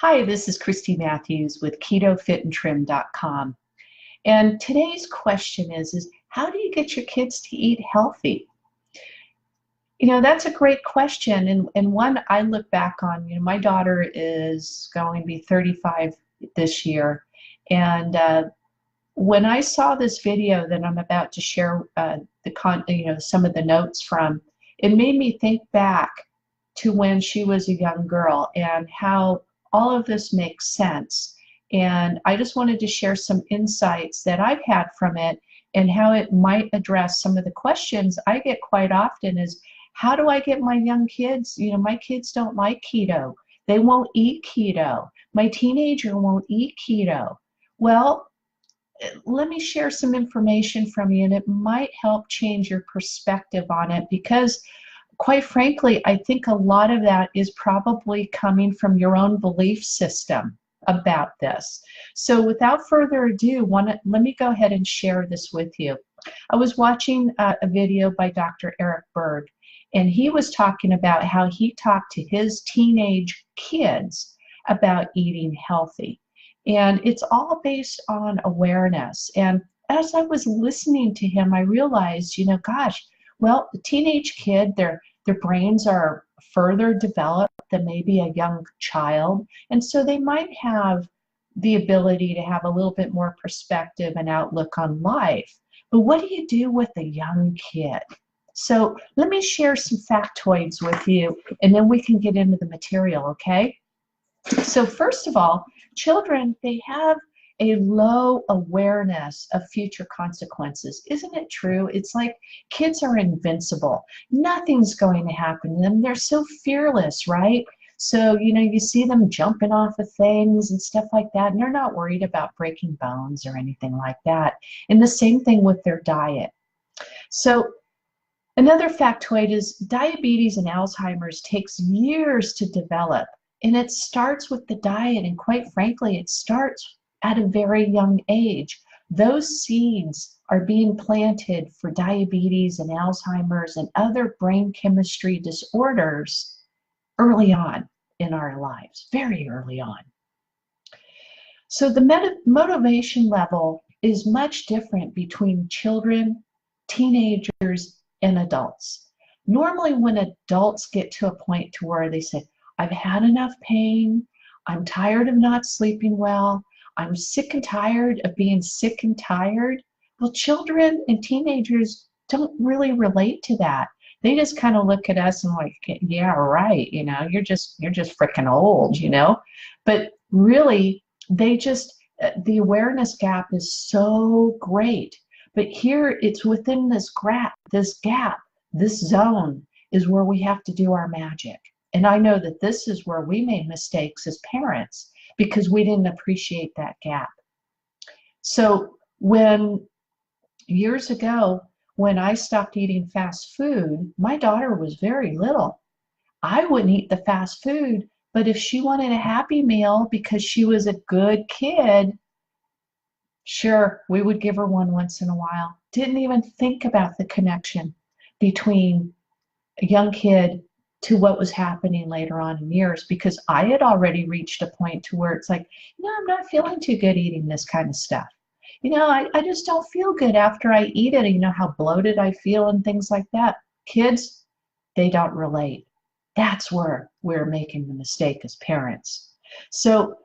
Hi, this is Christy Matthews with KetoFitandTrim.com. And today's question is how do you get your kids to eat healthy? That's a great question, and one I look back on. My daughter is going to be 35 this year, and when I saw this video that I'm about to share some of the notes from, it made me think back to when she was a young girl and how all of this makes sense. And I just wanted to share some insights that I've had from it and how it might address some of the questions I get quite often is, how do I get my young kids? My kids don't like keto. They won't eat keto. My teenager won't eat keto. Well, let me share some information from you, and it might help change your perspective on it, because quite frankly, I think a lot of that is probably coming from your own belief system about this. So without further ado, let me go ahead and share this with you. I was watching a video by Dr. Berg, and he was talking about how he talked to his teenage kids about eating healthy. And it's all based on awareness. And as I was listening to him, I realized, gosh, well, the teenage kid, their brains are further developed than maybe a young child. And so they might have the ability to have a little bit more perspective and outlook on life. But what do you do with a young kid? So let me share some factoids with you, and then we can get into the material, okay? So first of all, children, they have a low awareness of future consequences. Isn't it true? It's like kids are invincible. Nothing's going to happen to them. They're so fearless, right? So, you see them jumping off of things and stuff like that, and they're not worried about breaking bones or anything like that. And the same thing with their diet. So another factoid is diabetes and Alzheimer's takes years to develop. And it starts with the diet, and quite frankly, it starts at a very young age. Those seeds are being planted for diabetes and Alzheimer's and other brain chemistry disorders early on in our lives, very early on. So the motivation level is much different between children, teenagers, and adults. Normally when adults get to a point to where they say, I've had enough pain, I'm tired of not sleeping well, I'm sick and tired of being sick and tired. Well, children and teenagers don't really relate to that. They just kind of look at us and like, yeah, right, you're just freaking old, But really, the awareness gap is so great. But here it's within this gap, this zone is where we have to do our magic. And I know that this is where we made mistakes as parents because we didn't appreciate that gap. So years ago, when I stopped eating fast food, my daughter was very little. I wouldn't eat the fast food, but if she wanted a Happy Meal because she was a good kid, sure, we would give her one once in a while. Didn't even think about the connection between a young kid to what was happening later on in years, because I had already reached a point to where it's like, I'm not feeling too good eating this kind of stuff. I just don't feel good after I eat it. How bloated I feel and things like that. Kids, they don't relate. That's where we're making the mistake as parents. So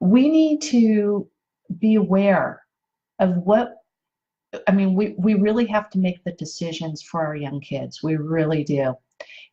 we need to be aware of we really have to make the decisions for our young kids. We really do.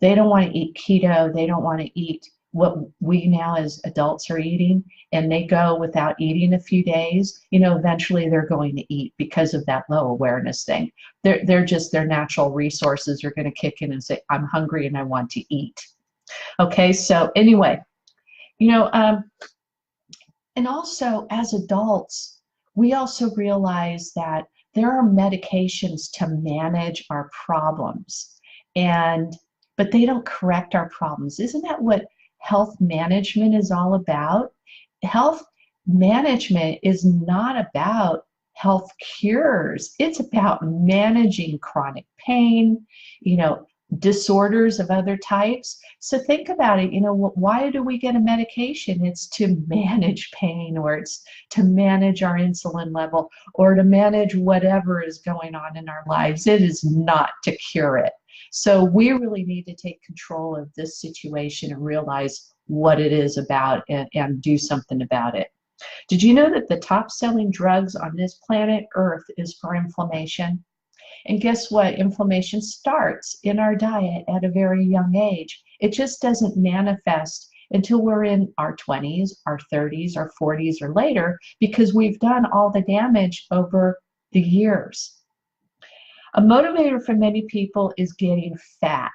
They don't want to eat keto. They don't want to eat what we now as adults are eating, and they go without eating a few days. Eventually they're going to eat because of that low awareness thing. Their natural resources are going to kick in and say, I'm hungry and I want to eat. Okay, so anyway, and also as adults, we also realize that there are medications to manage our problems, but they don't correct our problems. Isn't that what health management is all about? Health management is not about health cures. It's about managing chronic pain, disorders of other types. So think about it, why do we get a medication? It's to manage pain, or it's to manage our insulin level, or to manage whatever is going on in our lives. It is not to cure it. So we really need to take control of this situation and realize what it is about, and do something about it. Did you know that the top selling drugs on this planet Earth is for inflammation? And guess what? Inflammation starts in our diet at a very young age. It just doesn't manifest until we're in our 20s, our 30s, our 40s, or later, because we've done all the damage over the years. A motivator for many people is getting fat.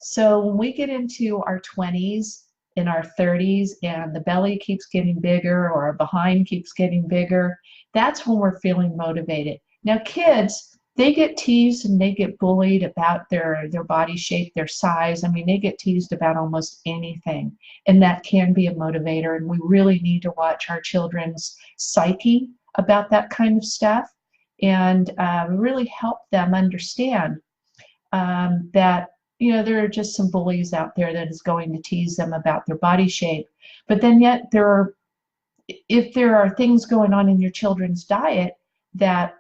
So when we get into our 20s, in our 30s, and the belly keeps getting bigger, or our behind keeps getting bigger, that's when we're feeling motivated. Now, kids, they get teased and they get bullied about their body shape, their size. I mean, they get teased about almost anything, and that can be a motivator. And we really need to watch our children's psyche about that kind of stuff, and really help them understand that there are just some bullies out there that is going to tease them about their body shape. But then yet if there are things going on in your children's diet that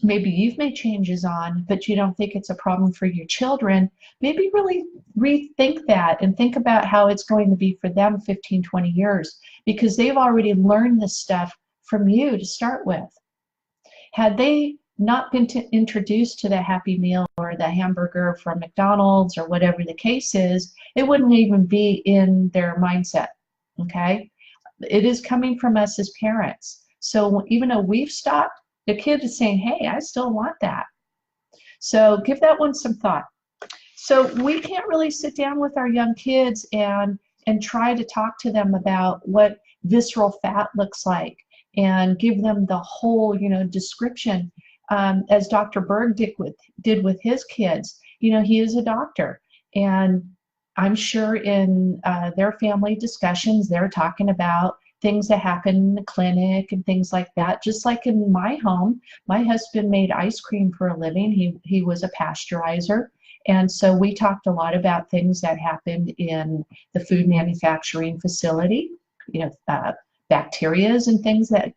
maybe you've made changes on, but you don't think it's a problem for your children, maybe really rethink that and think about how it's going to be for them 15, 20 years, because they've already learned this stuff from you to start with. Had they not been introduced to the Happy Meal or the hamburger from McDonald's or whatever the case is, it wouldn't even be in their mindset, okay? It is coming from us as parents. So even though we've stopped, the kid is saying, hey, I still want that. So give that one some thought. So we can't really sit down with our young kids and try to talk to them about what visceral fat looks like and give them the whole, description, as Dr. Berg did with his kids. He is a doctor, and I'm sure in their family discussions, they're talking about things that happen in the clinic and things like that. Just like in my home, my husband made ice cream for a living. He was a pasteurizer. And so we talked a lot about things that happened in the food manufacturing facility, bacterias and things that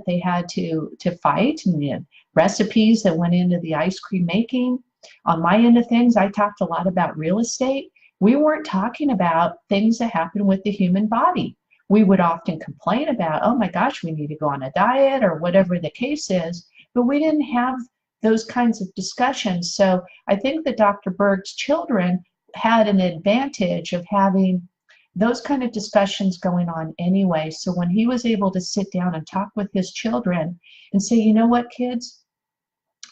they had to fight, and recipes that went into the ice cream making. On my end of things, I talked a lot about real estate. We weren't talking about things that happen with the human body. We would often complain about, oh my gosh, we need to go on a diet or whatever the case is, but we didn't have those kinds of discussions. So I think that Dr. Berg's children had an advantage of having those kind of discussions going on anyway. So when he was able to sit down and talk with his children and say, you know what, kids,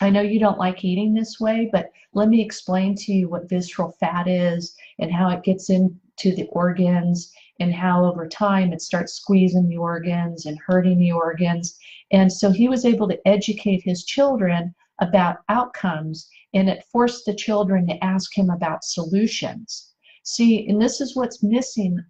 I know you don't like eating this way, but let me explain to you what visceral fat is and how it gets into the organs, and how over time it starts squeezing the organs and hurting the organs. And so he was able to educate his children about outcomes, and it forced the children to ask him about solutions. See, and this is what's missing.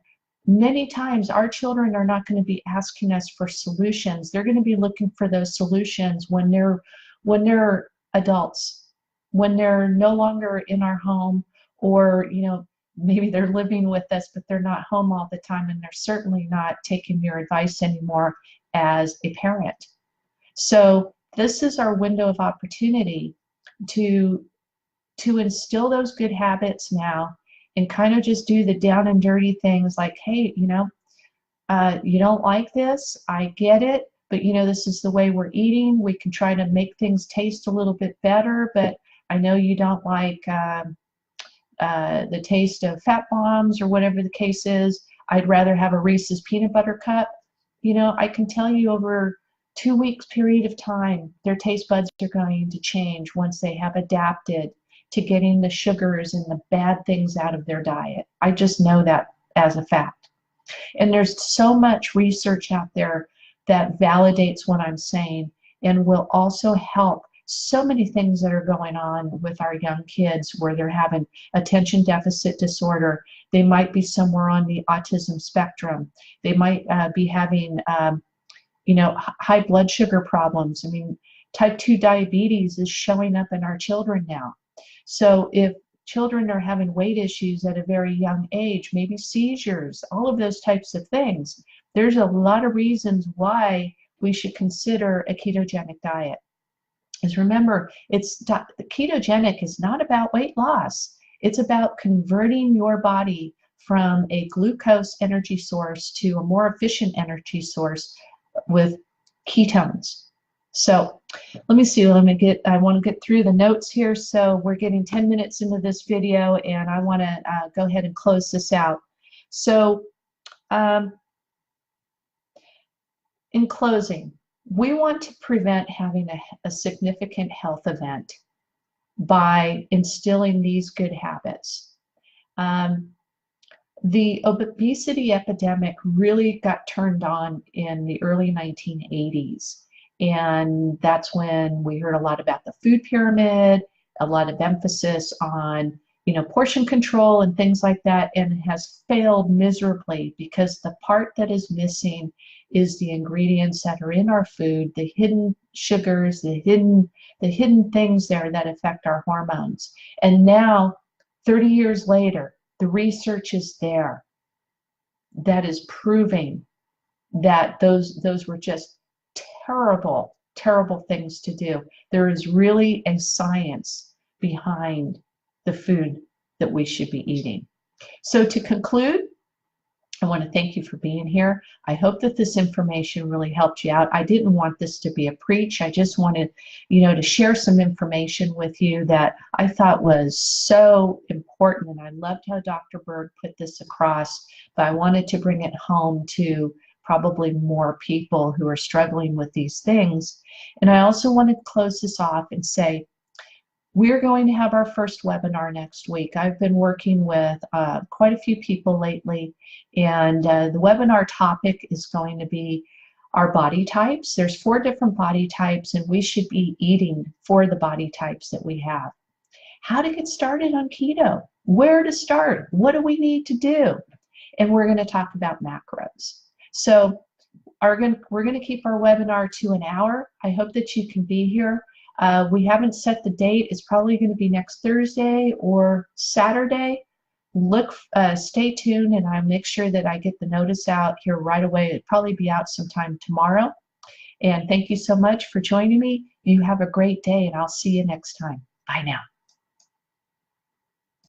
Many times our children are not going to be asking us for solutions. They're going to be looking for those solutions when they're adults, when they're no longer in our home, or maybe they're living with us, but they're not home all the time, and they're certainly not taking your advice anymore as a parent. So this is our window of opportunity to instill those good habits now, and kind of just do the down and dirty things like, hey, you don't like this, I get it, but this is the way we're eating. We can try to make things taste a little bit better, but I know you don't like the taste of fat bombs or whatever the case is. I'd rather have a Reese's peanut butter cup. I can tell you over 2 weeks period of time, their taste buds are going to change once they have adapted to getting the sugars and the bad things out of their diet. I just know that as a fact. And there's so much research out there that validates what I'm saying, and will also help so many things that are going on with our young kids, where they're having attention deficit disorder. They might be somewhere on the autism spectrum. They might be having, high blood sugar problems. I mean, type 2 diabetes is showing up in our children now. So if Children are having weight issues at a very young age, maybe seizures, all of those types of things. There's a lot of reasons why we should consider a ketogenic diet. Because remember, the ketogenic is not about weight loss. It's about converting your body from a glucose energy source to a more efficient energy source with ketones. So let me see, I want to get through the notes here. So we're getting 10 minutes into this video, and I want to go ahead and close this out. So in closing, we want to prevent having a significant health event by instilling these good habits. The obesity epidemic really got turned on in the early 1980s. And that's when we heard a lot about the food pyramid, a lot of emphasis on, portion control and things like that, and it has failed miserably because the part that is missing is the ingredients that are in our food, the hidden sugars, the hidden things there that affect our hormones. And now, 30 years later, the research is there that is proving that those were just terrible, terrible things to do. There is really a science behind the food that we should be eating. So to conclude, I want to thank you for being here. I hope that this information really helped you out. I didn't want this to be a preach. I just wanted, to share some information with you that I thought was so important. And I loved how Dr. Berg put this across, but I wanted to bring it home to probably more people who are struggling with these things. And I also want to close this off and say, we're going to have our first webinar next week. I've been working with quite a few people lately, and the webinar topic is going to be our body types. There's 4 different body types, and we should be eating for the body types that we have. How to get started on keto, where to start, what do we need to do? And we're going to talk about macros. So we're going to keep our webinar to an hour. I hope that you can be here. We haven't set the date. It's probably going to be next Thursday or Saturday. Stay tuned, and I'll make sure that I get the notice out here right away. It'll probably be out sometime tomorrow. And thank you so much for joining me. You have a great day, and I'll see you next time. Bye now.